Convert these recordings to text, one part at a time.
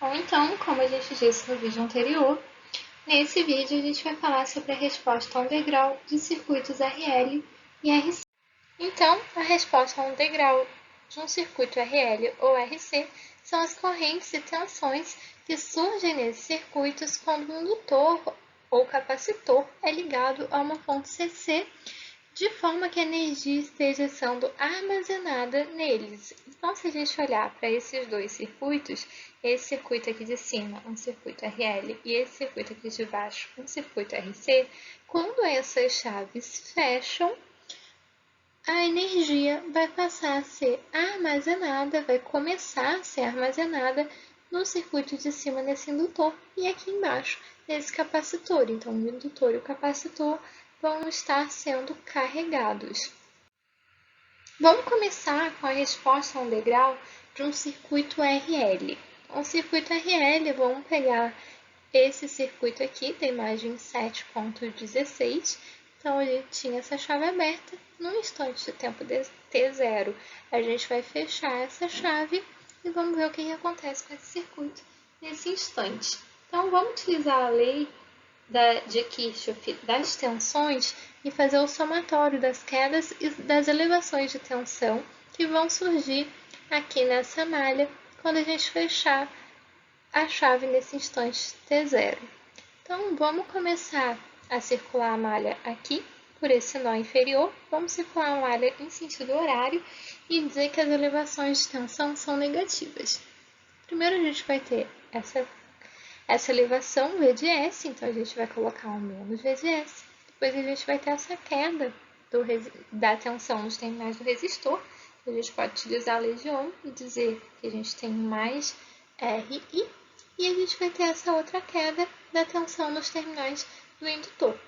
Ou então, como a gente disse no vídeo anterior, nesse vídeo a gente vai falar sobre a resposta a um degrau de circuitos RL e RC. Então, a resposta a um degrau de um circuito RL ou RC são as correntes e tensões que surgem nesses circuitos quando um indutor ou capacitor é ligado a uma fonte CC, de forma que a energia esteja sendo armazenada neles. Então, se a gente olhar para esses dois circuitos, esse circuito aqui de cima, um circuito RL, e esse circuito aqui de baixo, um circuito RC, quando essas chaves fecham, a energia vai passar a ser armazenada, vai começar a ser armazenada no circuito de cima nesse indutor e aqui embaixo nesse capacitor. Então, o indutor e o capacitor vão estar sendo carregados. Vamos começar com a resposta a um degrau de um circuito RL. Um circuito RL, vamos pegar esse circuito aqui, da imagem 7.16. Então, a gente tinha essa chave aberta. No instante de tempo de t0, a gente vai fechar essa chave e vamos ver o que acontece com esse circuito nesse instante. Então, vamos utilizar a lei de Kirchhoff das tensões e fazer o somatório das quedas e das elevações de tensão que vão surgir aqui nessa malha quando a gente fechar a chave nesse instante t0. Então, vamos começar a circular a malha aqui, por esse nó inferior. Vamos circular a malha em sentido horário e dizer que as elevações de tensão são negativas. Primeiro, a gente vai ter essa elevação V de S, então a gente vai colocar um menos V de S. Depois a gente vai ter essa queda da tensão nos terminais do resistor. A gente pode utilizar a lei de Ohm e dizer que a gente tem mais RI. E a gente vai ter essa outra queda da tensão nos terminais do indutor.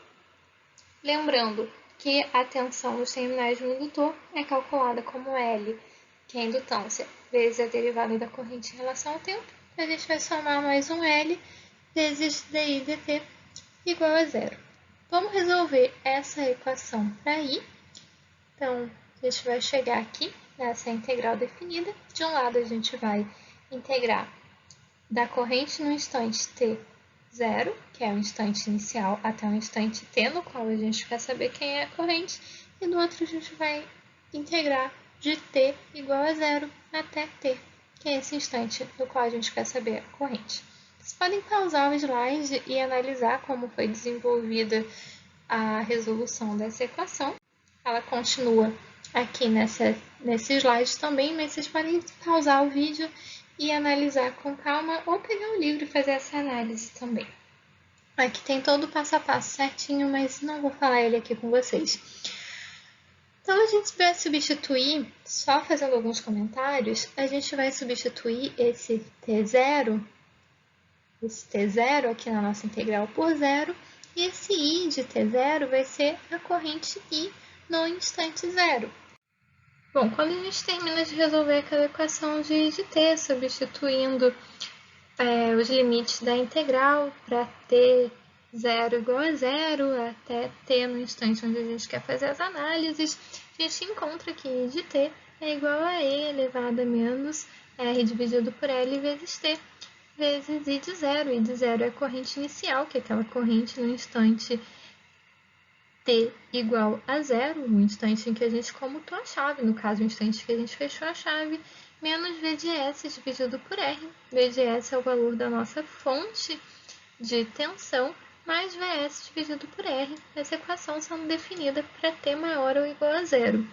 Lembrando que a tensão nos terminais do indutor é calculada como L, que é a indutância, vezes a derivada da corrente em relação ao tempo. A gente vai somar mais um L vezes dI dt igual a zero. Vamos resolver essa equação para I. Então, a gente vai chegar aqui nessa integral definida. De um lado, a gente vai integrar da corrente no instante t0, que é o instante inicial, até o instante t, no qual a gente quer saber quem é a corrente, e do outro a gente vai integrar de t igual a zero até t, que é esse instante no qual a gente quer saber a corrente. Vocês podem pausar o slide e analisar como foi desenvolvida a resolução dessa equação. Ela continua aqui nesse slide também, mas vocês podem pausar o vídeo e analisar com calma ou pegar o livro e fazer essa análise também. Aqui tem todo o passo a passo certinho, mas não vou falar ele aqui com vocês. Então, a gente vai substituir, só fazendo alguns comentários, a gente vai substituir esse t0 aqui na nossa integral por zero, e esse I de t0 vai ser a corrente I no instante zero. Bom, quando a gente termina de resolver aquela equação de I de t, substituindo os limites da integral para t0 igual a zero até t no instante onde a gente quer fazer as análises, a gente encontra que I de t é igual a E elevado a menos R dividido por L vezes t, vezes I de zero. I de zero é a corrente inicial, que é aquela corrente no instante t igual a zero, no instante em que a gente comutou a chave, no caso, o instante que a gente fechou a chave, menos V de S dividido por R. V de S é o valor da nossa fonte de tensão, mais Vs dividido por R. Essa equação sendo definida para t maior ou igual a zero.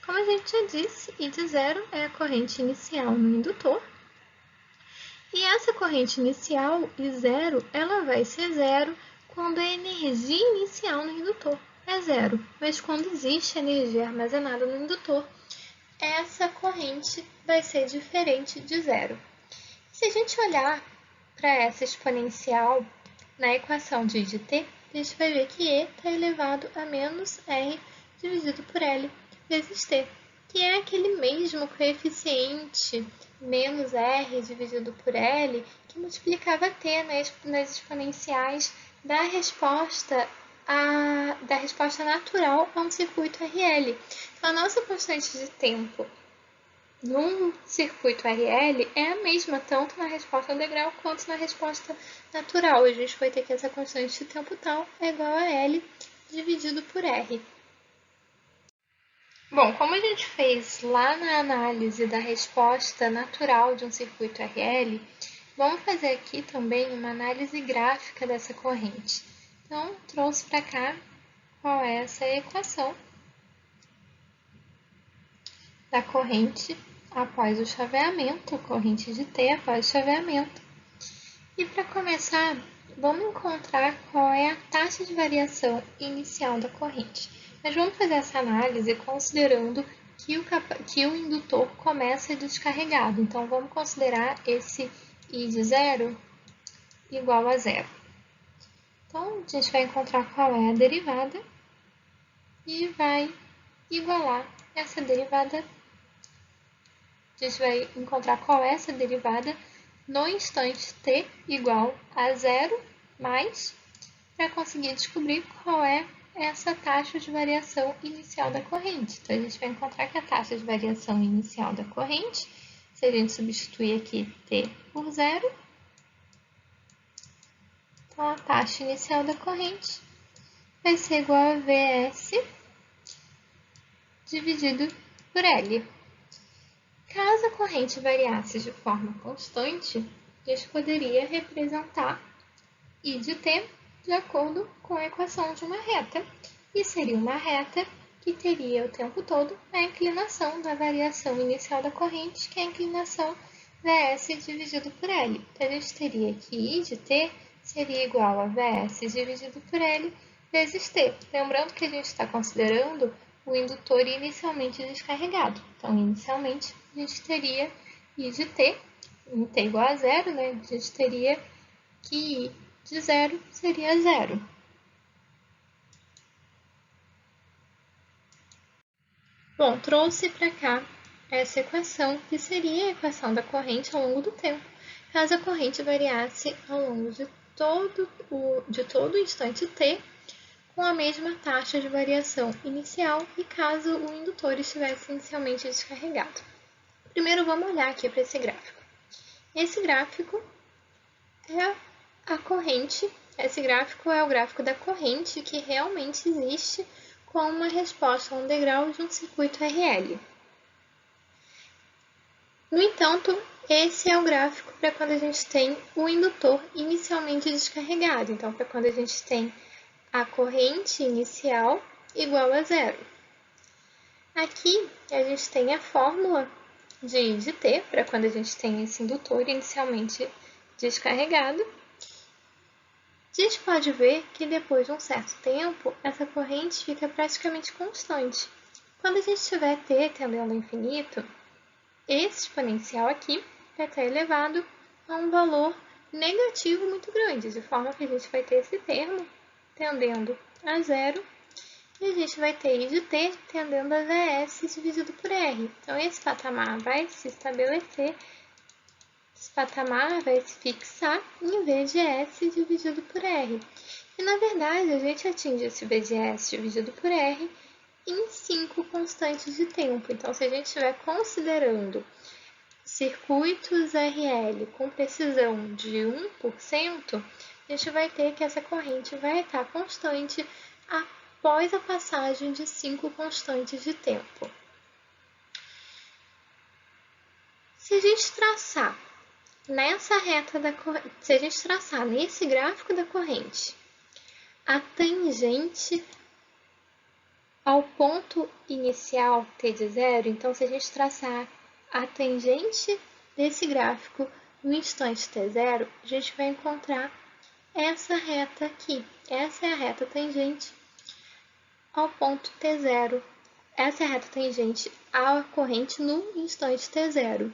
Como a gente já disse, I de zero é a corrente inicial no indutor. E essa corrente inicial, I0, ela vai ser zero quando a energia inicial no indutor é zero. Mas quando existe energia armazenada no indutor, essa corrente vai ser diferente de zero. Se a gente olhar para essa exponencial na equação de I de t, a gente vai ver que E está elevado a menos R dividido por L vezes t, que é aquele mesmo coeficiente menos R dividido por L que multiplicava t nas exponenciais da resposta natural a um circuito RL. Então, a nossa constante de tempo num circuito RL é a mesma tanto na resposta integral quanto na resposta natural. A gente vai ter que essa constante de tempo tal é igual a L dividido por R. Bom, como a gente fez lá na análise da resposta natural de um circuito RL, vamos fazer aqui também uma análise gráfica dessa corrente. Então, trouxe para cá qual é essa equação da corrente após o chaveamento, corrente de T após o chaveamento. E para começar, vamos encontrar qual é a taxa de variação inicial da corrente. Mas vamos fazer essa análise considerando que o indutor começa descarregado. Então, vamos considerar esse I de zero igual a zero. Então, a gente vai encontrar qual é a derivada e vai igualar essa derivada. A gente vai encontrar qual é essa derivada no instante t igual a zero mais, para conseguir descobrir qual é essa taxa de variação inicial da corrente. Então, a gente vai encontrar que a taxa de variação inicial da corrente, se a gente substituir aqui t por zero, então a taxa inicial da corrente vai ser igual a Vs dividido por L. Caso a corrente variasse de forma constante, a gente poderia representar I de t de acordo com a equação de uma reta, e seria uma reta que teria o tempo todo a inclinação da variação inicial da corrente, que é a inclinação Vs dividido por L. Então, a gente teria que I de t seria igual a Vs dividido por L vezes t. Lembrando que a gente está considerando o indutor inicialmente descarregado. Então, inicialmente, a gente teria I de t, em t igual a zero, né? A gente teria que I de zero seria zero. Bom, trouxe para cá essa equação, que seria a equação da corrente ao longo do tempo, caso a corrente variasse ao longo de todo o instante t, com a mesma taxa de variação inicial e caso o indutor estivesse inicialmente descarregado. Primeiro, vamos olhar aqui para esse gráfico. Esse gráfico é a corrente, esse gráfico é o gráfico da corrente que realmente existe com uma resposta a um degrau de um circuito RL. No entanto, esse é o gráfico para quando a gente tem o indutor inicialmente descarregado. Então, para quando a gente tem a corrente inicial igual a zero. Aqui, a gente tem a fórmula de I de t, para quando a gente tem esse indutor inicialmente descarregado. A gente pode ver que depois de um certo tempo, essa corrente fica praticamente constante. Quando a gente tiver t tendendo ao infinito, esse exponencial aqui vai estar elevado a um valor negativo muito grande, de forma que a gente vai ter esse termo tendendo a zero, e a gente vai ter I de t tendendo a Vs dividido por R. Então, esse patamar vai se estabelecer, esse patamar vai se fixar em V de S dividido por R. E, na verdade, a gente atinge esse V de S dividido por R em 5 constantes de tempo. Então, se a gente estiver considerando circuitos RL com precisão de 1%, a gente vai ter que essa corrente vai estar constante após a passagem de 5 constantes de tempo. Se a gente traçar nessa reta da corrente, se a gente traçar nesse gráfico da corrente a tangente ao ponto inicial t de zero, então se a gente traçar a tangente desse gráfico no instante t0, a gente vai encontrar essa reta aqui. Essa é a reta tangente ao ponto t0. Essa é a reta tangente à corrente no instante t0,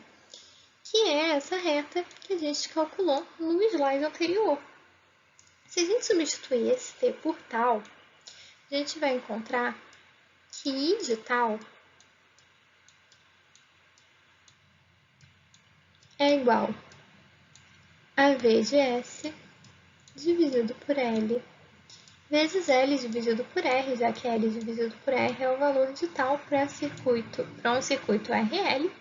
que é essa reta que a gente calculou no slide anterior. Se a gente substituir esse t por tal, a gente vai encontrar que I de tal é igual a V de S dividido por L vezes L dividido por R, já que L dividido por R é o valor de tal para um circuito RL,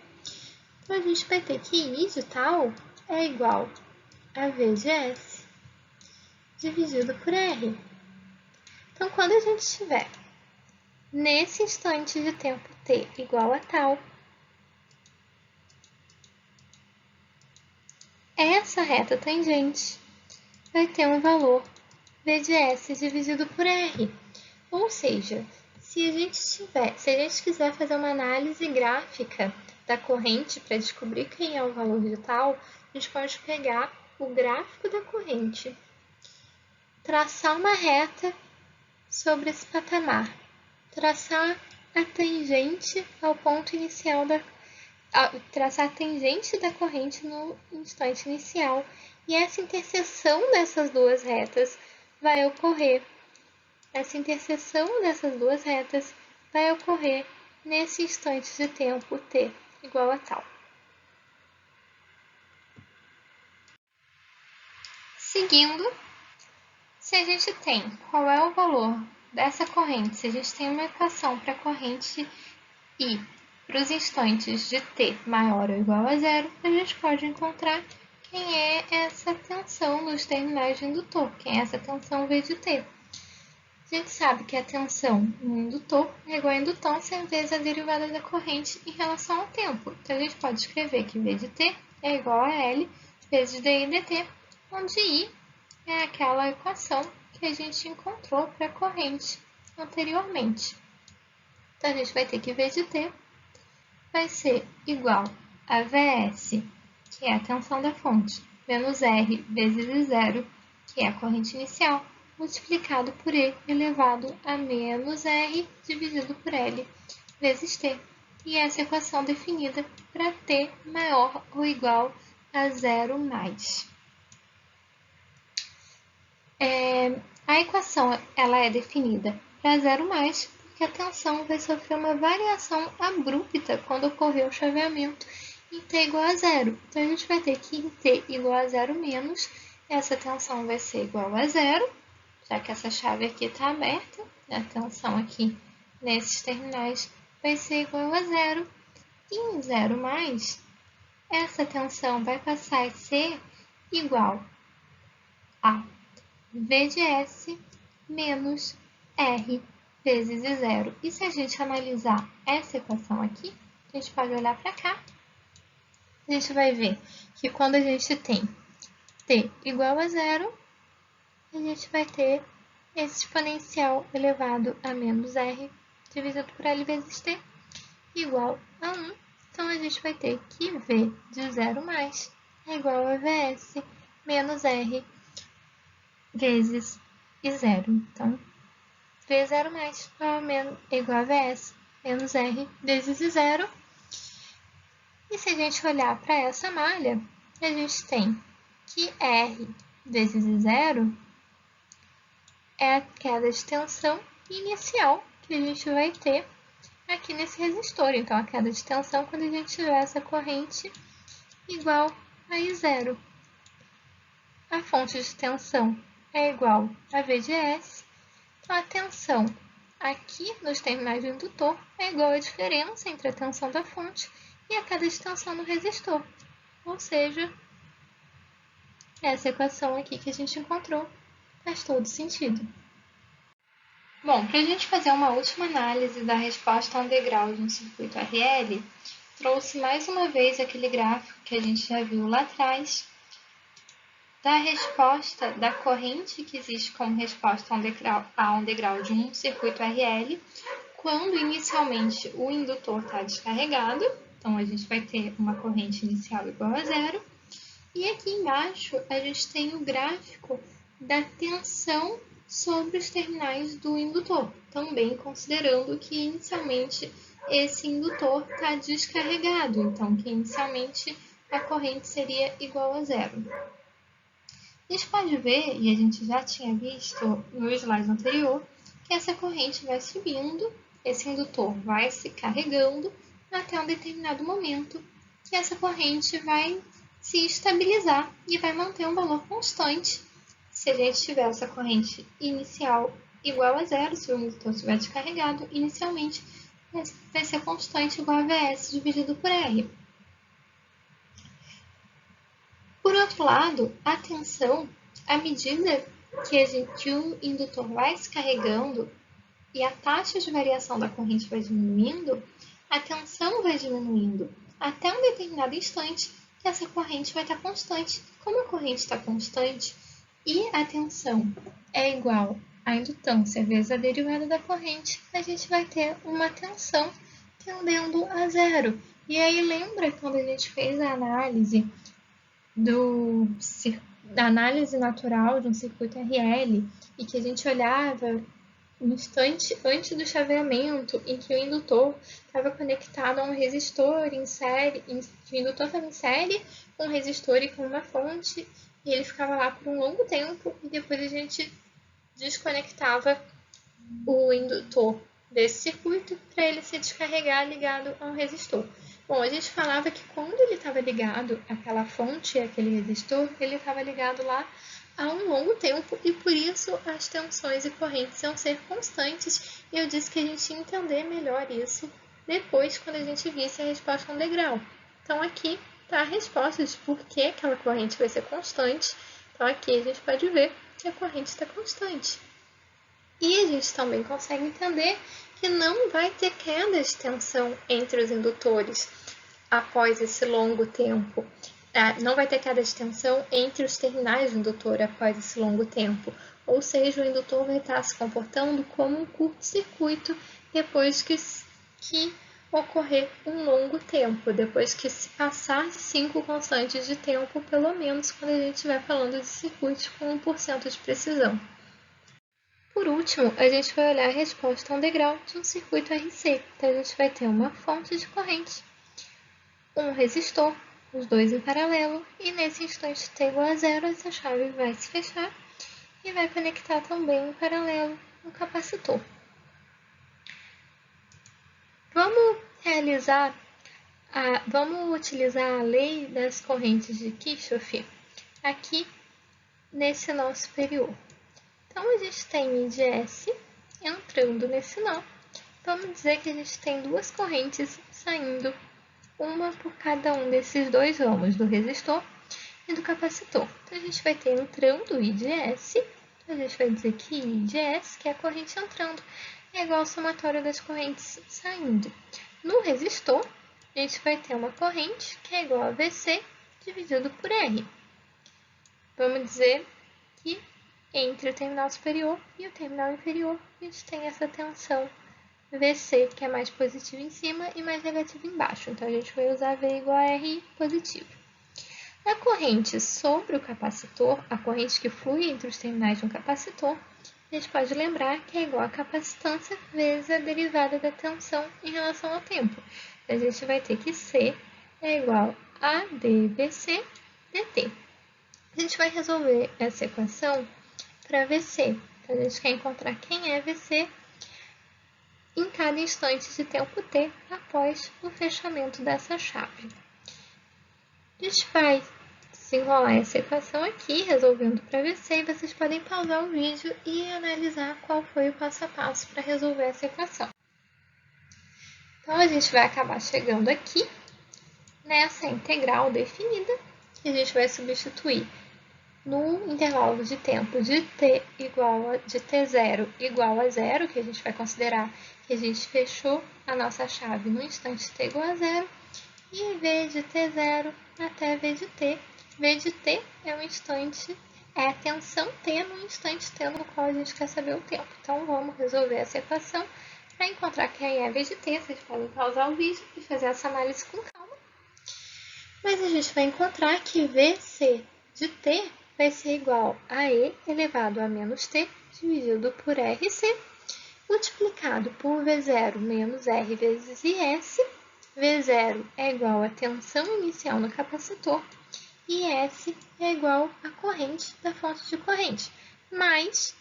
Então, a gente vai ter que I de tal é igual a V de S dividido por R. Então, quando a gente estiver nesse instante de tempo t igual a tal, essa reta tangente vai ter um valor V de S dividido por R. Ou seja, se a gente quiser fazer uma análise gráfica da corrente para descobrir quem é o valor de tal, a gente pode pegar o gráfico da corrente, traçar uma reta sobre esse patamar, traçar a tangente ao ponto inicial traçar a tangente da corrente no instante inicial, e essa interseção dessas duas retas vai ocorrer. Essa interseção dessas duas retas vai ocorrer nesse instante de tempo t igual a tal. Seguindo, se a gente tem qual é o valor dessa corrente, se a gente tem uma equação para a corrente I para os instantes de t maior ou igual a zero, a gente pode encontrar quem é essa tensão nos terminais de indutor, quem é essa tensão V de t. A gente sabe que a tensão no indutor é igual a indutância vezes a derivada da corrente em relação ao tempo. Então, a gente pode escrever que V de t é igual a L vezes dI dt, onde I é aquela equação que a gente encontrou para a corrente anteriormente. Então, a gente vai ter que V de t vai ser igual a Vs, que é a tensão da fonte, menos R vezes I0, que é a corrente inicial, multiplicado por E elevado a menos R dividido por L vezes T. E essa equação definida para T maior ou igual a 0 mais. A equação ela é definida para 0 mais porque a tensão vai sofrer uma variação abrupta quando ocorrer o chaveamento em T igual a 0. Então, a gente vai ter que em T igual a 0 menos, essa tensão vai ser igual a 0, já que essa chave aqui está aberta, a tensão aqui nesses terminais vai ser igual a 0. E em 0 mais, essa tensão vai passar a ser igual a V de S menos R vezes I0. E se a gente analisar essa equação aqui, a gente pode olhar para cá, a gente vai ver que quando a gente tem t igual a 0, a gente vai ter esse exponencial elevado a menos r dividido por L vezes t igual a 1. Então, a gente vai ter que V de 0 mais é igual a Vs menos R vezes I0. Então, V0 mais é igual a Vs menos R vezes I0. E se a gente olhar para essa malha, a gente tem que R vezes I0 é a queda de tensão inicial que a gente vai ter aqui nesse resistor. Então, a queda de tensão quando a gente tiver essa corrente igual a I0. A fonte de tensão é igual a V de S. Então, a tensão aqui nos terminais do indutor é igual à diferença entre a tensão da fonte e a queda de tensão no resistor. Ou seja, essa equação aqui que a gente encontrou faz todo sentido. Bom, para a gente fazer uma última análise da resposta a um degrau de um circuito RL, trouxe mais uma vez aquele gráfico que a gente já viu lá atrás, da resposta da corrente que existe como resposta a um degrau de um circuito RL, quando inicialmente o indutor está descarregado, então a gente vai ter uma corrente inicial igual a 0, e aqui embaixo a gente tem o gráfico da tensão sobre os terminais do indutor, também considerando que inicialmente esse indutor está descarregado, então que inicialmente a corrente seria igual a 0. A gente pode ver, e a gente já tinha visto no slide anterior, que essa corrente vai subindo, esse indutor vai se carregando até um determinado momento que essa corrente vai se estabilizar e vai manter um valor constante. Se a gente tiver essa corrente inicial igual a 0, se o indutor estiver descarregado, inicialmente vai ser constante igual a Vs dividido por R. Por outro lado, a tensão, à medida que o indutor vai se carregando e a taxa de variação da corrente vai diminuindo, a tensão vai diminuindo até um determinado instante que essa corrente vai estar constante. Como a corrente está constante e a tensão é igual à indutância vezes a derivada da corrente, a gente vai ter uma tensão tendendo a zero. E aí lembra quando a gente fez a análise da análise natural de um circuito RL e que a gente olhava um instante antes do chaveamento em que o indutor estava conectado a um resistor em série, o indutor estava em série com um resistor e com uma fonte, e ele ficava lá por um longo tempo, e depois a gente desconectava o indutor desse circuito para ele se descarregar ligado a um resistor. Bom, a gente falava que quando ele estava ligado àquela fonte, àquele resistor, ele estava ligado lá há um longo tempo e por isso as tensões e correntes iam ser constantes. E eu disse que a gente ia entender melhor isso depois, quando a gente visse a resposta no degrau. Então aqui está a resposta de por que aquela corrente vai ser constante. Então aqui a gente pode ver que a corrente está constante. E a gente também consegue entender que não vai ter queda de tensão entre os indutores após esse longo tempo. Não vai ter queda de tensão entre os terminais do indutor após esse longo tempo. Ou seja, o indutor vai estar se comportando como um curto-circuito depois que ocorrer um longo tempo, depois que se passar 5 constantes de tempo, pelo menos quando a gente estiver falando de circuitos com 1% de precisão. Por último, a gente vai olhar a resposta a um degrau de um circuito RC. Então, a gente vai ter uma fonte de corrente, um resistor, os dois em paralelo, e nesse instante t igual a zero, essa chave vai se fechar e vai conectar também em paralelo um capacitor. Vamos utilizar a lei das correntes de Kirchhoff aqui nesse nó superior. Então, a gente tem I de S entrando nesse nó. Vamos dizer que a gente tem duas correntes saindo, uma por cada um desses dois ramos, do resistor e do capacitor. Então, a gente vai ter entrando I de S, a gente vai dizer que I de S, que é a corrente entrando, é igual ao somatório das correntes saindo. No resistor, a gente vai ter uma corrente que é igual a VC dividido por R. Vamos dizer que entre o terminal superior e o terminal inferior, a gente tem essa tensão VC, que é mais positiva em cima e mais negativa embaixo. Então, a gente vai usar V igual a R positivo. A corrente sobre o capacitor, a corrente que flui entre os terminais de um capacitor, a gente pode lembrar que é igual a capacitância vezes a derivada da tensão em relação ao tempo. A gente vai ter que C é igual a dVc dt. A gente vai resolver essa equação para VC. Então, a gente quer encontrar quem é VC em cada instante de tempo t após o fechamento dessa chave. A gente vai desenrolar essa equação aqui, resolvendo para VC, e vocês podem pausar o vídeo e analisar qual foi o passo a passo para resolver essa equação. Então, a gente vai acabar chegando aqui nessa integral definida, que a gente vai substituir no intervalo de tempo de t0 igual a zero, que a gente vai considerar que a gente fechou a nossa chave no instante t igual a zero, e v de t0 até v de t. V de t é o instante, é a tensão t no instante t no qual a gente quer saber o tempo. Então, vamos resolver essa equação para encontrar quem é v de t. Vocês podem pausar o vídeo e fazer essa análise com calma. Mas a gente vai encontrar que vc de t vai ser igual a E elevado a menos T dividido por RC, multiplicado por V0 menos R vezes IS. V0 é igual à tensão inicial no capacitor e S é igual à corrente da fonte de corrente, mais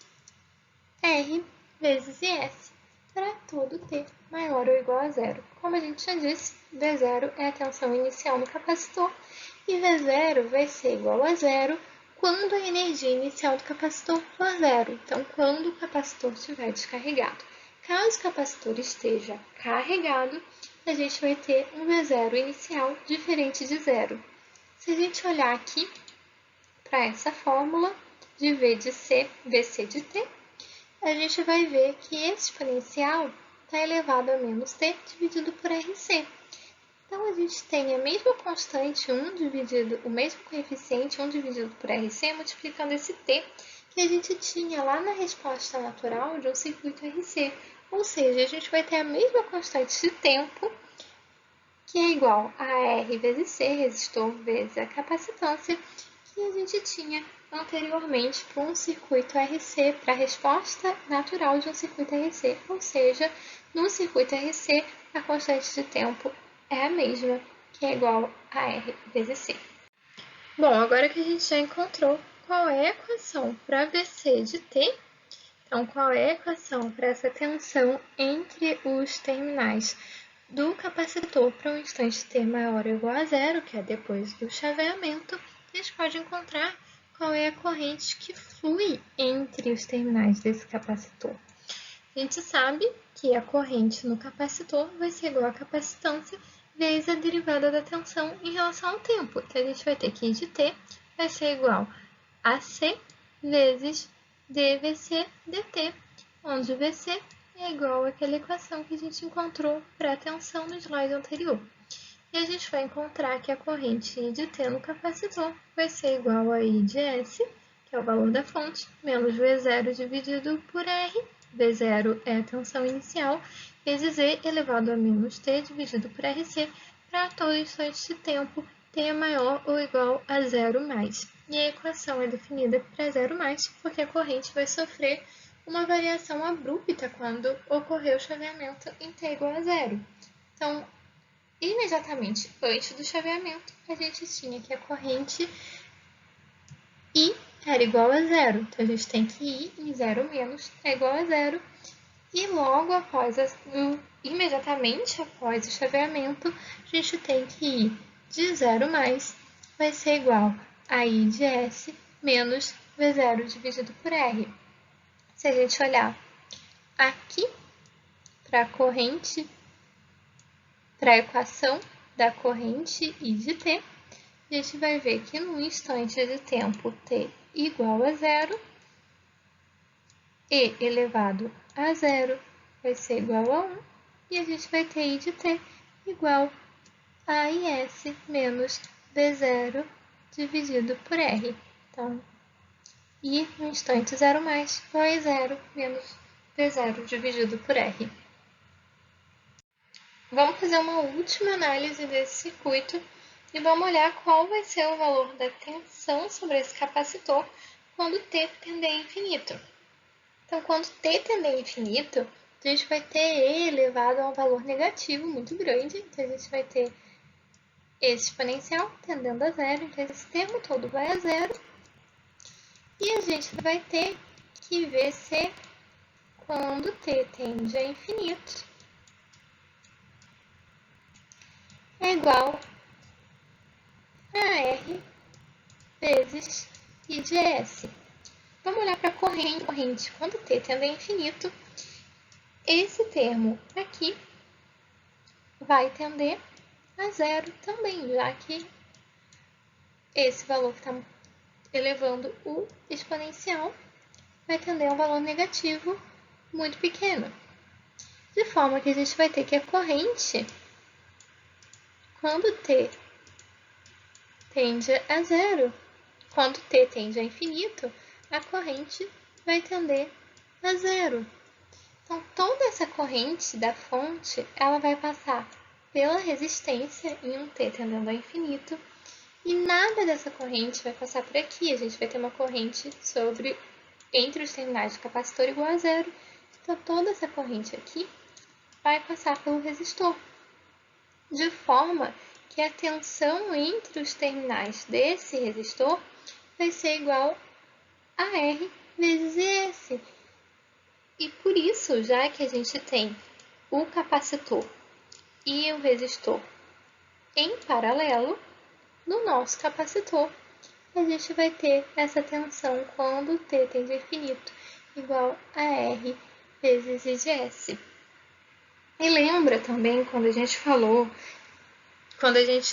R vezes IS para todo T maior ou igual a zero. Como a gente já disse, V0 é a tensão inicial no capacitor e V0 vai ser igual a zero quando a energia inicial do capacitor for zero. Então, quando o capacitor estiver descarregado. Caso o capacitor esteja carregado, a gente vai ter um V0 inicial diferente de zero. Se a gente olhar aqui para essa fórmula de V de C, VC de T, a gente vai ver que esse exponencial está elevado a menos T dividido por RC. Então, a gente tem a mesma constante, o mesmo coeficiente, 1 dividido por RC, multiplicando esse T que a gente tinha lá na resposta natural de um circuito RC. Ou seja, a gente vai ter a mesma constante de tempo, que é igual a R vezes C, resistor vezes a capacitância, que a gente tinha anteriormente para um circuito RC, para a resposta natural de um circuito RC. Ou seja, no circuito RC, a constante de tempo é a mesma, que é igual a R vezes C. Bom, agora que a gente já encontrou qual é a equação para VC de T, então qual é a equação para essa tensão entre os terminais do capacitor para um instante T maior ou igual a zero, que é depois do chaveamento, a gente pode encontrar qual é a corrente que flui entre os terminais desse capacitor. A gente sabe que a corrente no capacitor vai ser igual à capacitância vezes a derivada da tensão em relação ao tempo. Então, a gente vai ter que I de T vai ser igual a C vezes dVc dt, onde VC é igual àquela equação que a gente encontrou para a tensão no slide anterior. E a gente vai encontrar que a corrente I de T no capacitor vai ser igual a I de S, que é o valor da fonte, menos V0 dividido por R. V0 é a tensão inicial, vezes E elevado a menos T dividido por RC, para todo instante de tempo T é maior ou igual a 0 mais. E a equação é definida para 0 mais, porque a corrente vai sofrer uma variação abrupta quando ocorrer o chaveamento em T igual a 0. Então, imediatamente antes do chaveamento, a gente tinha que a corrente I era igual a 0. Então, a gente tem que I em 0 menos é igual a 0. E logo após, imediatamente após o chaveamento, a gente tem que I de 0 mais vai ser igual a I de S menos V0 dividido por R. Se a gente olhar aqui para a corrente, para a equação da corrente I de T, a gente vai ver que no instante de tempo T igual a 0, E elevado a 0 vai ser igual a 1, e a gente vai ter I de T igual a IS menos V0 dividido por R. Então, I no instante 0 mais vai 0 menos V0 dividido por R. Vamos fazer uma última análise desse circuito e vamos olhar qual vai ser o valor da tensão sobre esse capacitor quando T tender a infinito. Então, quando T tender a infinito, a gente vai ter E elevado a um valor negativo muito grande, então a gente vai ter esse exponencial tendendo a 0, então esse termo todo vai a 0, e a gente vai ter que VC quando T tende a infinito é igual a R vezes I de S. Vamos olhar para a corrente. Quando T tende a infinito, esse termo aqui vai tender a 0 também, já que esse valor que está elevando o exponencial vai tender a um valor negativo muito pequeno. De forma que a gente vai ter que a corrente, quando T tende a 0, quando T tende a infinito, a corrente vai tender a 0. Então, toda essa corrente da fonte, ela vai passar pela resistência em um T tendendo a infinito, e nada dessa corrente vai passar por aqui. A gente vai ter uma corrente entre os terminais do capacitor igual a 0. Então, toda essa corrente aqui vai passar pelo resistor, de forma que a tensão entre os terminais desse resistor vai ser igual a R vezes ES. E por isso, já que a gente tem o capacitor e o resistor em paralelo, no nosso capacitor, a gente vai ter essa tensão quando T tende a infinito igual a R vezes I de S. E lembra também quando a gente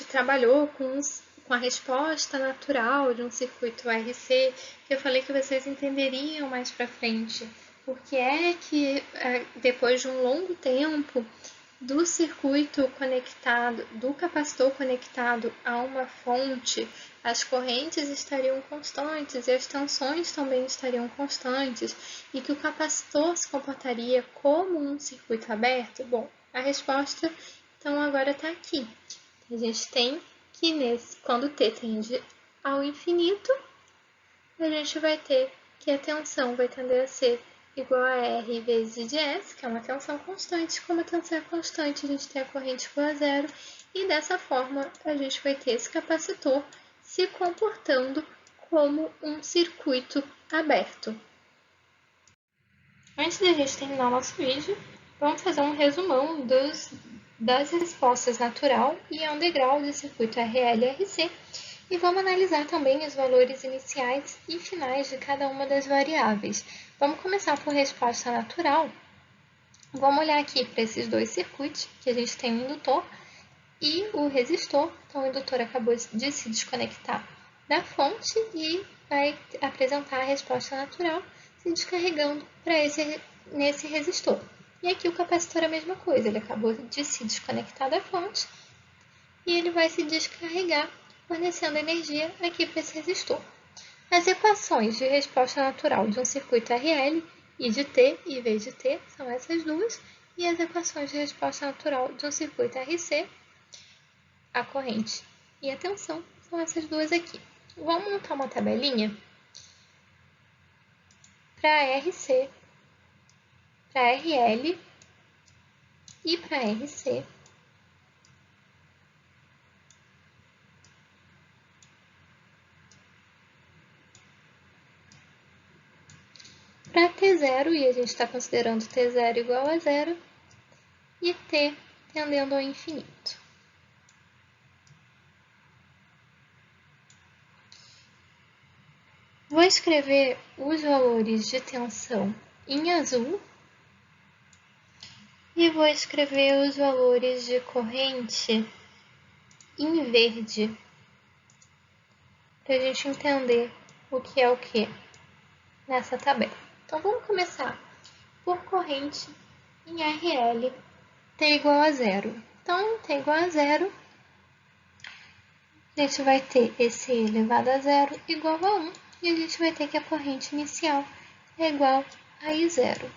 trabalhou com com a resposta natural de um circuito RC, que eu falei que vocês entenderiam mais para frente. Porque é que depois de um longo tempo do circuito conectado, do capacitor conectado a uma fonte, as correntes estariam constantes e as tensões também estariam constantes, e que o capacitor se comportaria como um circuito aberto? Bom, a resposta então agora está aqui. A gente tem que quando t tende ao infinito, a gente vai ter que a tensão vai tender a ser igual a R vezes I de S, que é uma tensão constante. Como a tensão é constante, a gente tem a corrente igual a zero, e dessa forma a gente vai ter esse capacitor se comportando como um circuito aberto. Antes de a gente terminar o nosso vídeo, vamos fazer um resumão das respostas natural e underground do circuito RL e RC, e vamos analisar também os valores iniciais e finais de cada uma das variáveis. Vamos começar por resposta natural. Vamos olhar aqui para esses dois circuitos, que a gente tem o indutor e o resistor. Então, o indutor acabou de se desconectar da fonte e vai apresentar a resposta natural se descarregando nesse resistor. E aqui o capacitor é a mesma coisa, ele acabou de se desconectar da fonte e ele vai se descarregar, fornecendo energia aqui para esse resistor. As equações de resposta natural de um circuito RL, I de T e V de T, são essas duas, e as equações de resposta natural de um circuito RC, a corrente e a tensão, são essas duas aqui. Vamos montar uma tabelinha para RC, para RL e para RC. Para T0, e a gente está considerando T0 igual a zero, e T tendendo ao infinito. Vou escrever os valores de tensão em azul e vou escrever os valores de corrente em verde, para a gente entender o que é o que nessa tabela. Então, vamos começar por corrente em RL, T igual a zero. Então, T igual a zero, a gente vai ter esse elevado a zero igual a 1, e a gente vai ter que a corrente inicial é igual a I0.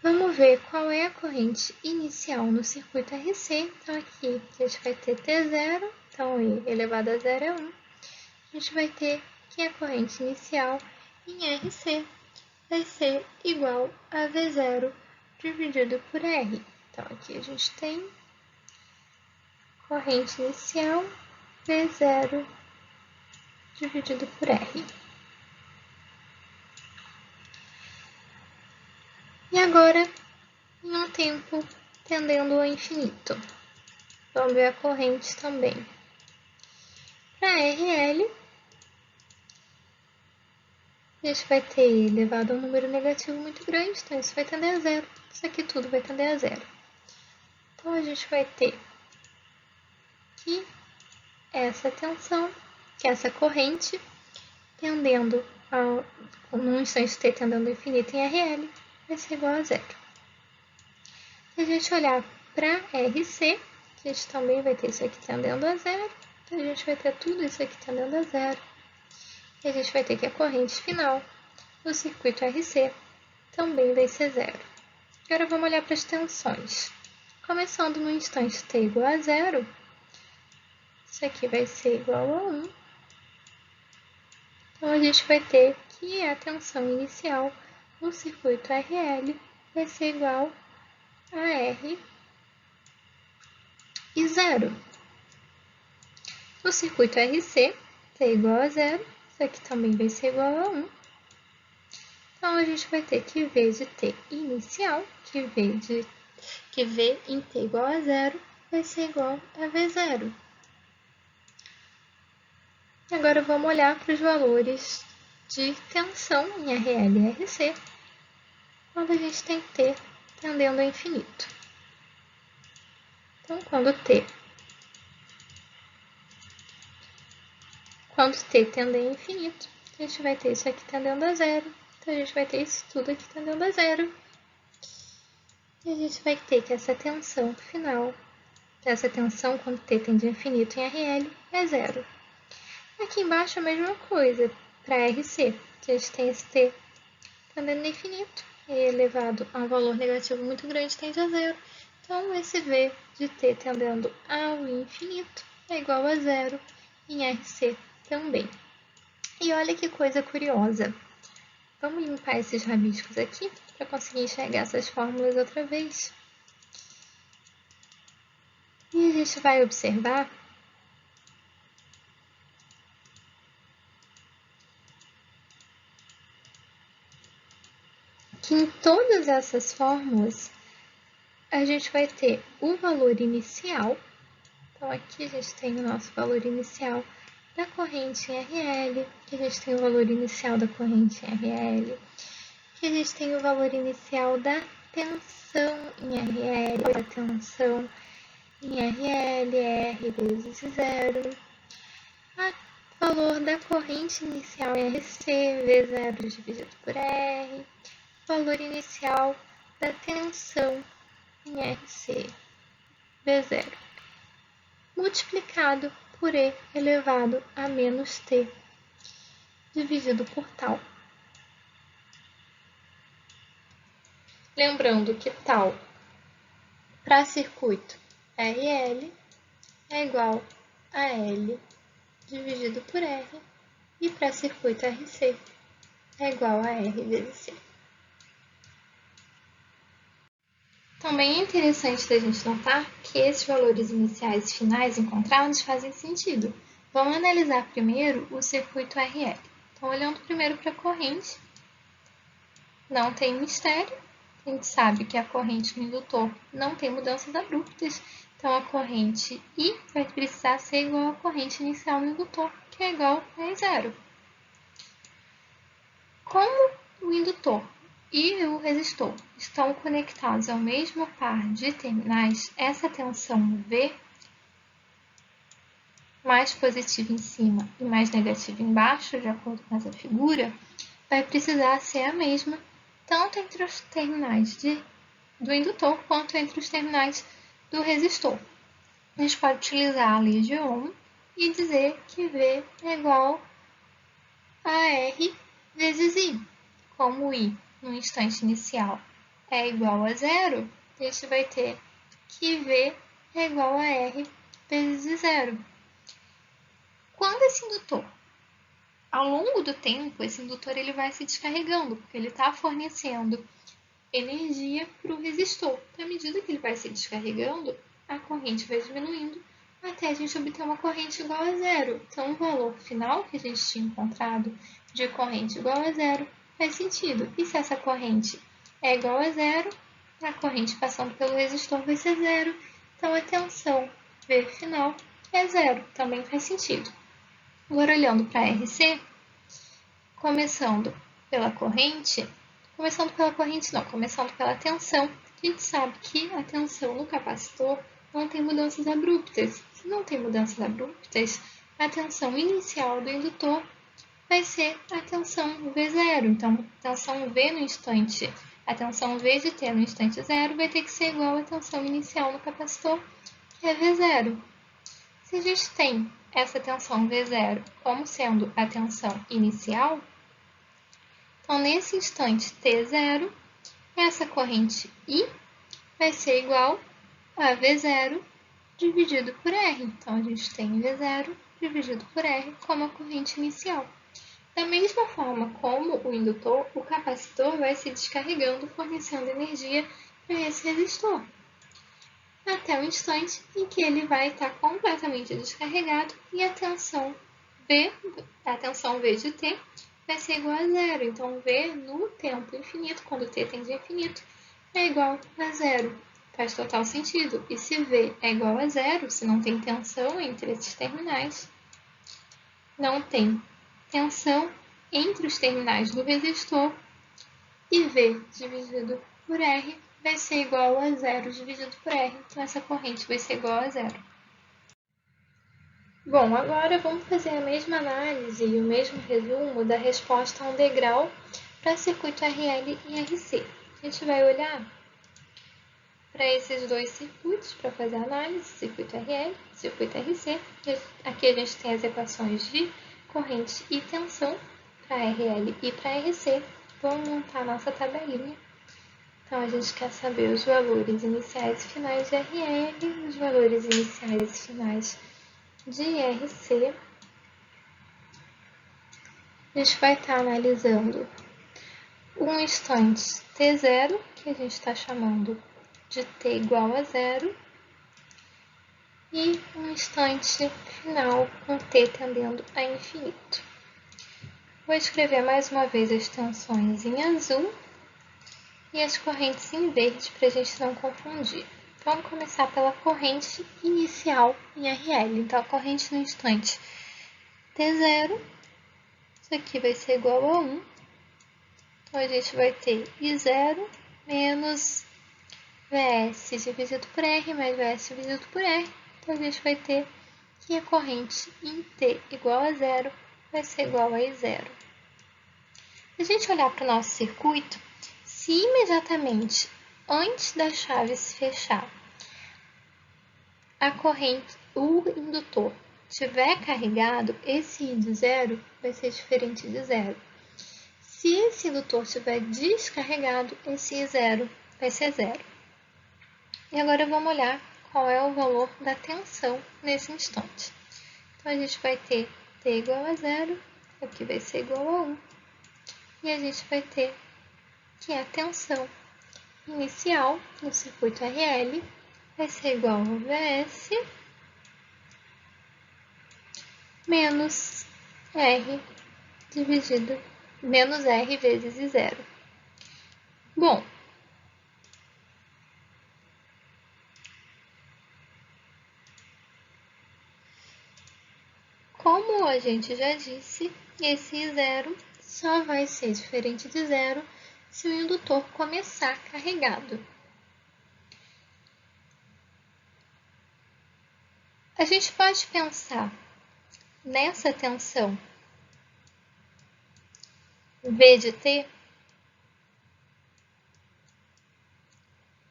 Vamos ver qual é a corrente inicial no circuito RC. Então, aqui a gente vai ter T0, então I elevado a zero é 1. A gente vai ter que a corrente inicial em RC vai ser igual a V0 dividido por R. Então, aqui a gente tem corrente inicial V0 dividido por R. E agora, em um tempo tendendo ao infinito, vamos ver a corrente também. Para RL, a gente vai ter elevado a um número negativo muito grande, então isso vai tender a zero. Isso aqui tudo vai tender a zero. Então, a gente vai ter que essa tensão, que essa corrente, tendendo num instante t tendendo ao infinito em RL, vai ser igual a zero. Se a gente olhar para RC, a gente também vai ter isso aqui tendendo a zero, então a gente vai ter tudo isso aqui tendendo a zero. E a gente vai ter que a corrente final do circuito RC também vai ser zero. Agora vamos olhar para as tensões. Começando no instante t igual a zero, isso aqui vai ser igual a 1. Então, a gente vai ter que a tensão inicial no circuito RL vai ser igual a R e zero. No circuito RC, t igual a zero, isso aqui também vai ser igual a 1. Então, a gente vai ter que V de t inicial, que V em t igual a zero, vai ser igual a V0. Agora, vamos olhar para os valores de tensão em RL e RC, quando a gente tem T tendendo ao infinito. Então, quando t tende a infinito, a gente vai ter isso aqui tendendo a zero. Então, a gente vai ter isso tudo aqui tendendo a zero. E a gente vai ter que essa tensão final, essa tensão quando t tende a infinito em RL, é zero. Aqui embaixo a mesma coisa, para RC, que a gente tem esse t tendendo a infinito, e elevado a um valor negativo muito grande tende a zero. Então, esse V de t tendendo ao infinito é igual a zero em RC também. E olha que coisa curiosa. Vamos limpar esses rabiscos aqui para conseguir enxergar essas fórmulas outra vez. E a gente vai observar que em todas essas fórmulas a gente vai ter o valor inicial. Então, aqui a gente tem o nosso valor inicial da corrente em RL, que a gente tem o valor inicial da corrente em RL, que a gente tem o valor inicial da tensão em RL, da tensão em RL, R vezes zero, o valor da corrente inicial em RC, V0 dividido por R, valor inicial da tensão em RC, V0, multiplicado por E elevado a menos T, dividido por tal. Lembrando que tal, para circuito RL, é igual a L dividido por R, e para circuito RC, é igual a R vezes C. Também é interessante da gente notar que esses valores iniciais e finais encontrados fazem sentido. Vamos analisar primeiro o circuito RL. Então, olhando primeiro para a corrente, não tem mistério. A gente sabe que a corrente no indutor não tem mudanças abruptas. Então, a corrente I vai precisar ser igual à corrente inicial no indutor, que é igual a zero. Como o indutor e o resistor estão conectados ao mesmo par de terminais, essa tensão V, mais positiva em cima e mais negativa embaixo, de acordo com essa figura, vai precisar ser a mesma tanto entre os terminais do indutor quanto entre os terminais do resistor. A gente pode utilizar a lei de Ohm e dizer que V é igual a R vezes I. Como I no instante inicial é igual a zero, a gente vai ter que V é igual a R vezes zero. Quando esse indutor, ao longo do tempo, esse indutor ele vai se descarregando, porque ele está fornecendo energia para o resistor. À medida que ele vai se descarregando, a corrente vai diminuindo até a gente obter uma corrente igual a zero. Então, o valor final que a gente tinha encontrado de corrente igual a zero faz sentido. E se essa corrente é igual a zero, a corrente passando pelo resistor vai ser zero. Então, a tensão V final é zero. Também faz sentido. Agora, olhando para RC, começando pela tensão, a gente sabe que a tensão no capacitor não tem mudanças abruptas. Se não tem mudanças abruptas, a tensão inicial do indutor vai ser a tensão V0. Então, a tensão V no instante, a tensão V de T no instante zero vai ter que ser igual à tensão inicial no capacitor, que é V0. Se a gente tem essa tensão V0 como sendo a tensão inicial, então, nesse instante T0, essa corrente I vai ser igual a V0 dividido por R. Então, a gente tem V0 dividido por R como a corrente inicial. Da mesma forma como o indutor, o capacitor vai se descarregando, fornecendo energia para esse resistor, até o instante em que ele vai estar completamente descarregado e a tensão V de T vai ser igual a zero. Então, V no tempo infinito, quando T tende a infinito, é igual a zero. Faz total sentido. E se V é igual a zero, se não tem tensão entre esses terminais, não tem tensão entre os terminais do resistor, e V dividido por R vai ser igual a zero dividido por R. Então, essa corrente vai ser igual a zero. Bom, agora vamos fazer a mesma análise e o mesmo resumo da resposta a um degrau para circuito RL e RC. A gente vai olhar para esses dois circuitos para fazer a análise, circuito RL, circuito RC. Aqui a gente tem as equações de corrente e tensão para RL e para RC. Vamos montar a nossa tabelinha. Então, a gente quer saber os valores iniciais e finais de RL, os valores iniciais e finais de RC. A gente vai estar analisando um instante T0, que a gente está chamando de T igual a zero, e um instante final com T tendendo a infinito. Vou escrever mais uma vez as tensões em azul e as correntes em verde para a gente não confundir. Vamos começar pela corrente inicial em RL. Então, a corrente no instante T0, isso aqui vai ser igual a 1. Então, a gente vai ter I0 menos VS dividido por R mais VS dividido por R. Então, a gente vai ter que a corrente em T igual a zero vai ser igual a I0. Se a gente olhar para o nosso circuito, se imediatamente antes da chave se fechar, a corrente, o indutor estiver carregado, esse I de zero vai ser diferente de zero. Se esse indutor estiver descarregado, esse I0 vai ser zero. E agora vamos olhar qual é o valor da tensão nesse instante. Então, a gente vai ter T igual a zero, aqui vai ser igual a 1. E a gente vai ter que a tensão inicial no circuito RL vai ser igual a VS menos R dividido menos R vezes I0. Bom, como a gente já disse, esse I0 só vai ser diferente de zero se o indutor começar carregado. A gente pode pensar nessa tensão V de T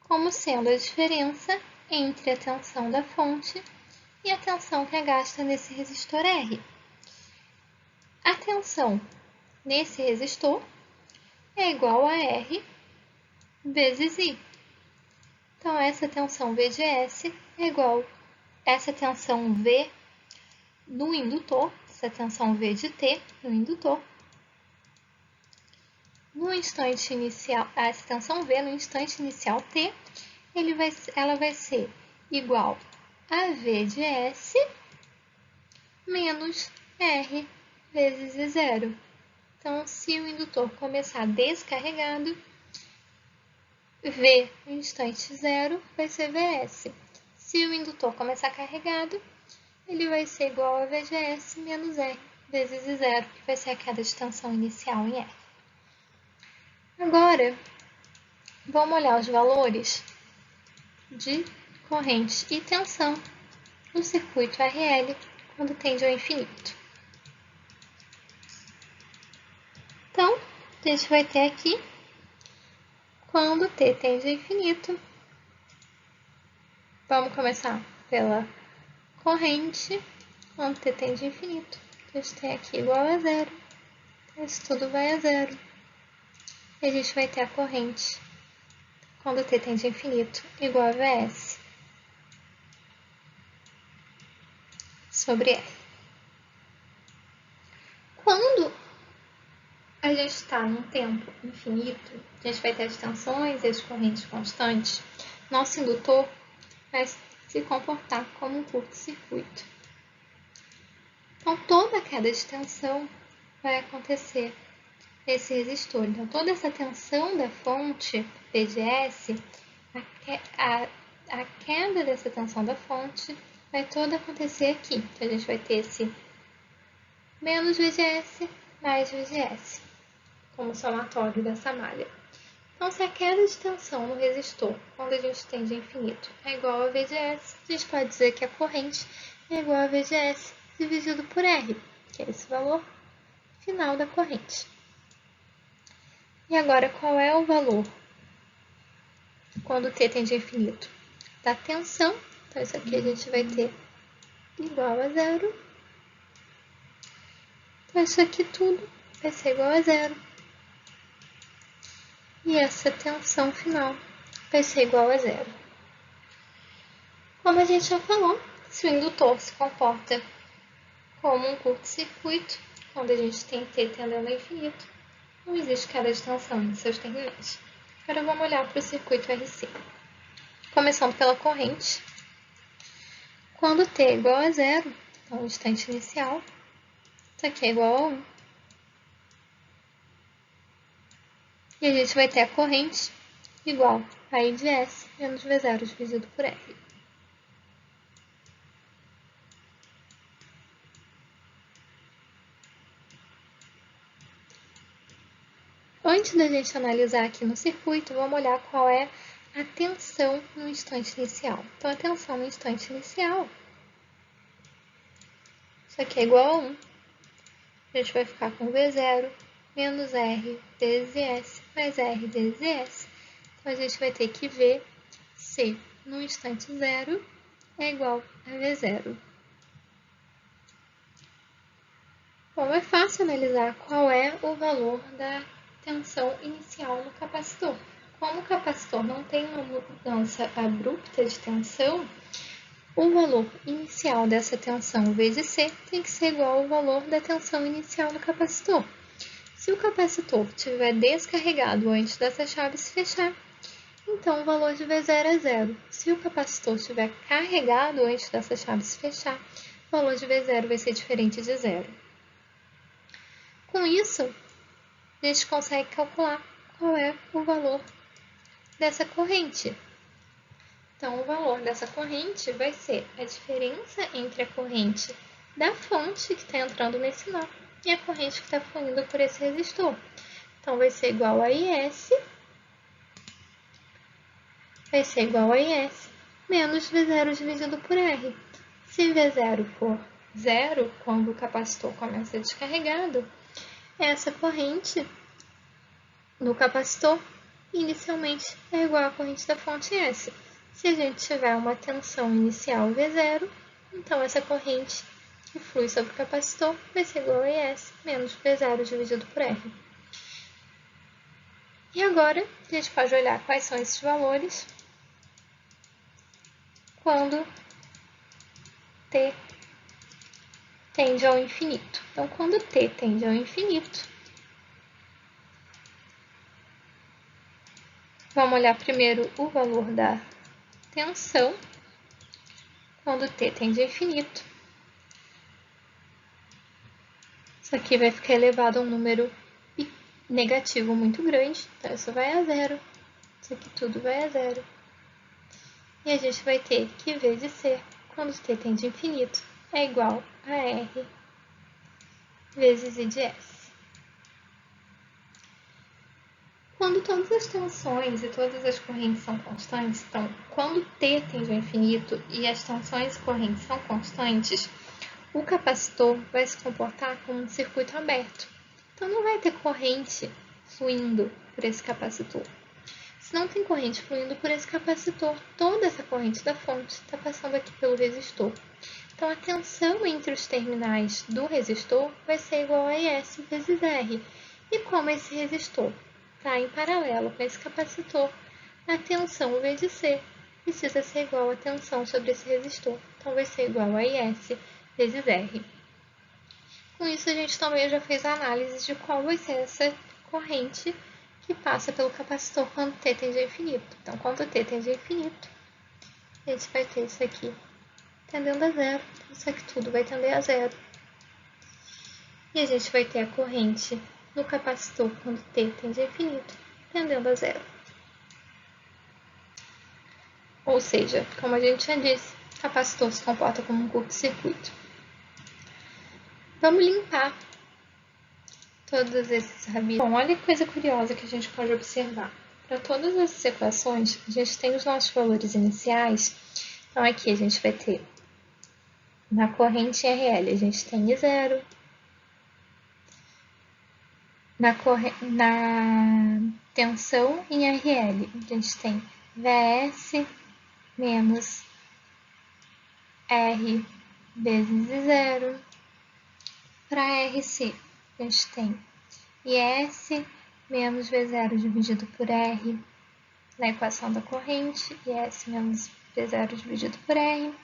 como sendo a diferença entre a tensão da fonte e a tensão que é gasta nesse resistor R. A tensão nesse resistor é igual a R vezes I. Então, essa tensão V de S é igual a essa tensão V no indutor, essa tensão V de T no indutor, no instante inicial, essa tensão V no instante inicial T, ela vai ser igual a V de S menos R vezes I0. Então, se o indutor começar descarregado, V no instante zero vai ser VS. Se o indutor começar carregado, ele vai ser igual a VGS menos R vezes I0, que vai ser a queda de tensão inicial em R. Agora, vamos olhar os valores de corrente e tensão no circuito RL quando tende ao infinito. Então, a gente vai ter aqui, quando T tende ao infinito, vamos começar pela corrente, quando T tende ao infinito. A gente tem aqui igual a zero, isso tudo vai a zero. E a gente vai ter a corrente, quando T tende ao infinito, igual a VS sobre R. Quando a gente está num tempo infinito, a gente vai ter as tensões e as correntes constantes, nosso indutor vai se comportar como um curto-circuito. Então, toda a queda de tensão vai acontecer nesse resistor. Então, toda essa tensão da fonte VGS, a queda dessa tensão da fonte vai toda acontecer aqui. Então, a gente vai ter esse menos VGS mais VGS como somatório dessa malha. Então, se a queda de tensão no resistor, quando a gente tende a infinito, é igual a VGS, a gente pode dizer que a corrente é igual a VGS dividido por R, que é esse valor final da corrente. E agora, qual é o valor quando T tende a infinito? Da tensão, então isso aqui a gente vai ter igual a zero. Então, isso aqui tudo vai ser igual a zero. E essa tensão final vai ser igual a zero. Como a gente já falou, se o indutor se comporta como um curto-circuito, quando a gente tem T tendendo ao infinito, não existe queda de tensão em seus terminais. Agora vamos olhar para o circuito RC. Começando pela corrente. Quando T é igual a zero, então o instante inicial, isso aqui é igual a 1. E a gente vai ter a corrente igual a I de S menos V0 dividido por R. Antes da gente analisar aqui no circuito, vamos olhar qual é a tensão no instante inicial. Então, a tensão no instante inicial, isso aqui é igual a 1. A gente vai ficar com V0 menos R vezes S mais R vezes S. Então, a gente vai ter que ver se no instante zero é igual a V0. Bom, é fácil analisar qual é o valor da tensão inicial no capacitor. Como o capacitor não tem uma mudança abrupta de tensão, o valor inicial dessa tensão vezes C tem que ser igual ao valor da tensão inicial no capacitor. Se o capacitor estiver descarregado antes dessa chave se fechar, então o valor de V0 é zero. Se o capacitor estiver carregado antes dessa chave se fechar, o valor de V0 vai ser diferente de zero. Com isso, a gente consegue calcular qual é o valor dessa corrente. Então, o valor dessa corrente vai ser a diferença entre a corrente da fonte que está entrando nesse nó e a corrente que está fluindo por esse resistor. Então, vai ser igual a IS, menos V0 dividido por R. Se V0 for zero, quando o capacitor começa descarregado, essa corrente no capacitor inicialmente é igual à corrente da fonte S. Se a gente tiver uma tensão inicial V0, então essa corrente que flui sobre o capacitor vai ser igual a IS menos V0 dividido por R. E agora a gente pode olhar quais são esses valores quando T tende ao infinito. Então, quando T tende ao infinito, vamos olhar primeiro o valor da tensão quando T tende a infinito. Isso aqui vai ficar elevado a um número negativo muito grande, então isso vai a zero. Isso aqui tudo vai a zero. E a gente vai ter que V de C, quando T tende a infinito, é igual a R vezes I de S. Quando todas as tensões e todas as correntes são constantes, então, quando T tende ao infinito e as tensões e correntes são constantes, o capacitor vai se comportar como um circuito aberto. Então, não vai ter corrente fluindo por esse capacitor. Se não tem corrente fluindo por esse capacitor, toda essa corrente da fonte está passando aqui pelo resistor. Então, a tensão entre os terminais do resistor vai ser igual a IS vezes R. E como esse resistor está em paralelo com esse capacitor, a tensão V de C precisa ser igual à tensão sobre esse resistor. Então, vai ser igual a IS vezes R. Com isso, a gente também já fez a análise de qual vai ser essa corrente que passa pelo capacitor quando T tende a infinito. Então, quando T tende a infinito, a gente vai ter isso aqui tendendo a zero. Isso aqui tudo vai tender a zero. E a gente vai ter a corrente no capacitor quando T tende a infinito, tendendo a zero. Ou seja, como a gente já disse, o capacitor se comporta como um curto-circuito. Vamos limpar todos esses rabiscos. Bom, olha que coisa curiosa que a gente pode observar. para todas as equações, a gente tem os nossos valores iniciais. Então, aqui a gente vai ter, na corrente RL, a gente tem 0. Na tensão em RL, a gente tem VS menos R vezes 0. Para RC, a gente tem IS menos V0 dividido por R na equação da corrente, IS menos V0 dividido por R.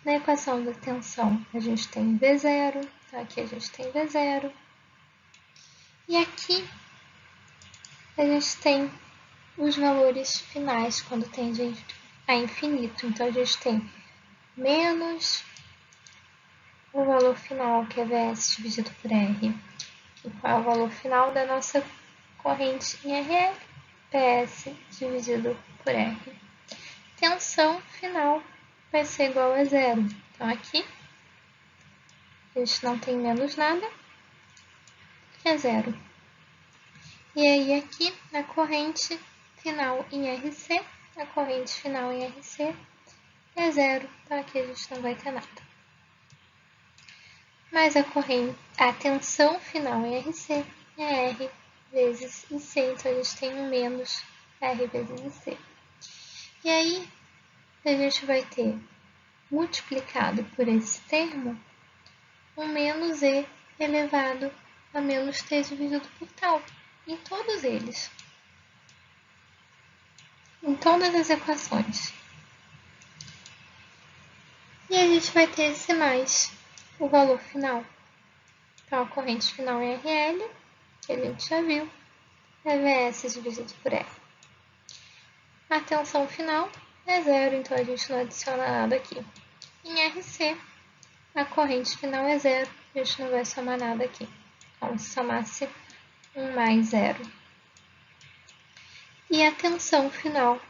Na equação da tensão, a gente tem V0, então aqui a gente tem V0. E aqui a gente tem os valores finais quando tende a infinito. Então, a gente tem menos o valor final, que é VS dividido por R. E qual é o valor final da nossa corrente em RL? PS dividido por R. Tensão final vai ser igual a 0. Então, aqui a gente não tem menos nada, que é 0. E aí, aqui, na corrente final em RC, a corrente final em RC é 0, então aqui a gente não vai ter nada. Mas a tensão final em RC é R vezes IC, então a gente tem um menos R vezes IC. E aí, a gente vai ter multiplicado por esse termo um menos E elevado a menos T dividido por tal, em todos eles. Em todas as equações. E a gente vai ter esse mais o valor final. Então, a corrente final em RL, que a gente já viu, é VS dividido por R. A tensão final é 0, então a gente não adiciona nada aqui. Em RC, a corrente final é 0, a gente não vai somar nada aqui. Como se somasse 1 mais 0. E a tensão final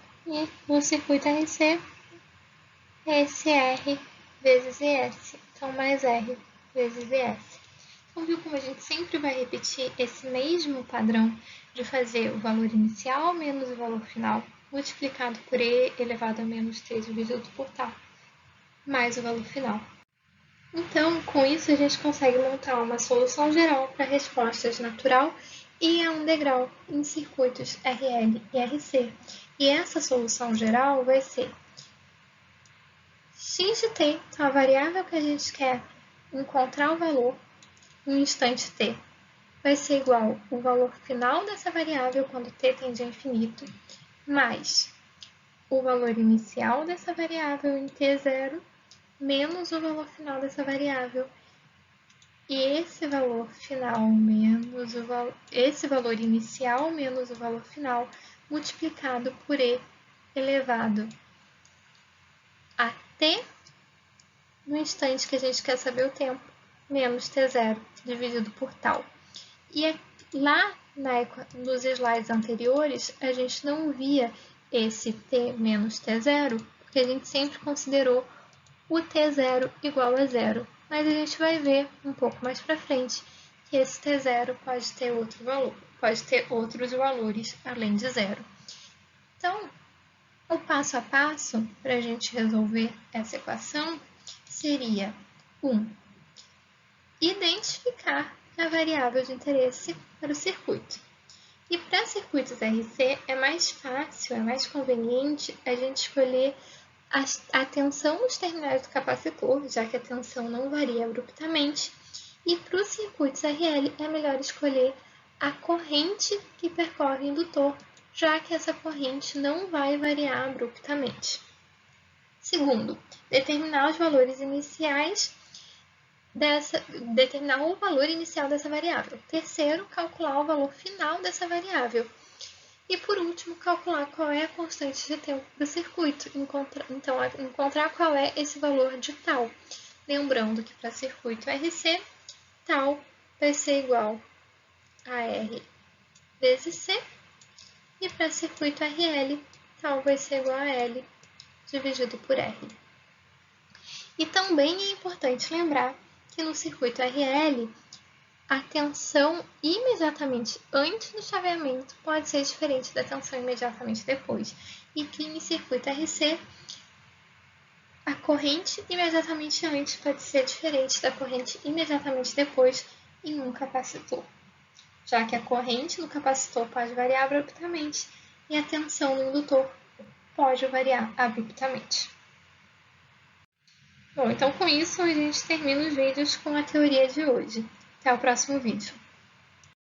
no circuito RC é esse R vezes IS, então mais R vezes IS. Então, viu como a gente sempre vai repetir esse mesmo padrão de fazer o valor inicial menos o valor final, multiplicado por E elevado a menos T dividido por tal, mais o valor final. Então, com isso, a gente consegue montar uma solução geral para respostas natural e a um degrau em circuitos RL e RC. E essa solução geral vai ser x de t, então a variável que a gente quer encontrar o valor no instante t, vai ser igual ao valor final dessa variável quando t tende a infinito, mais o valor inicial dessa variável em t0, menos o valor final dessa variável. E esse valor final menos esse valor inicial menos o valor final multiplicado por e elevado a t no instante que a gente quer saber o tempo, menos t0 dividido por tal. E lá nos slides anteriores, a gente não via esse t menos t0, porque a gente sempre considerou o t0 igual a 0. Mas a gente vai ver um pouco mais para frente que esse t0 pode ter outro valor, pode ter outros valores além de 0. Então, o passo a passo para a gente resolver essa equação seria 1. Identificar a variável de interesse para o circuito. E para circuitos RC é mais fácil, é mais conveniente a gente escolher a tensão nos terminais do capacitor, já que a tensão não varia abruptamente. E para os circuitos RL é melhor escolher a corrente que percorre o indutor, já que essa corrente não vai variar abruptamente. Segundo, determinar os valores iniciais determinar o valor inicial dessa variável. Terceiro, calcular o valor final dessa variável. E por último, calcular qual é a constante de tempo do circuito. Encontrar qual é esse valor de tal. Lembrando que para circuito RC, tal vai ser igual a R vezes C. E para circuito RL, tal vai ser igual a L dividido por R. E também é importante lembrar que no circuito RL, a tensão imediatamente antes do chaveamento pode ser diferente da tensão imediatamente depois. E que em circuito RC, a corrente imediatamente antes pode ser diferente da corrente imediatamente depois em um capacitor, já que a corrente no capacitor pode variar abruptamente e a tensão no indutor pode variar abruptamente. Bom, então com isso a gente termina os vídeos com a teoria de hoje. Até o próximo vídeo.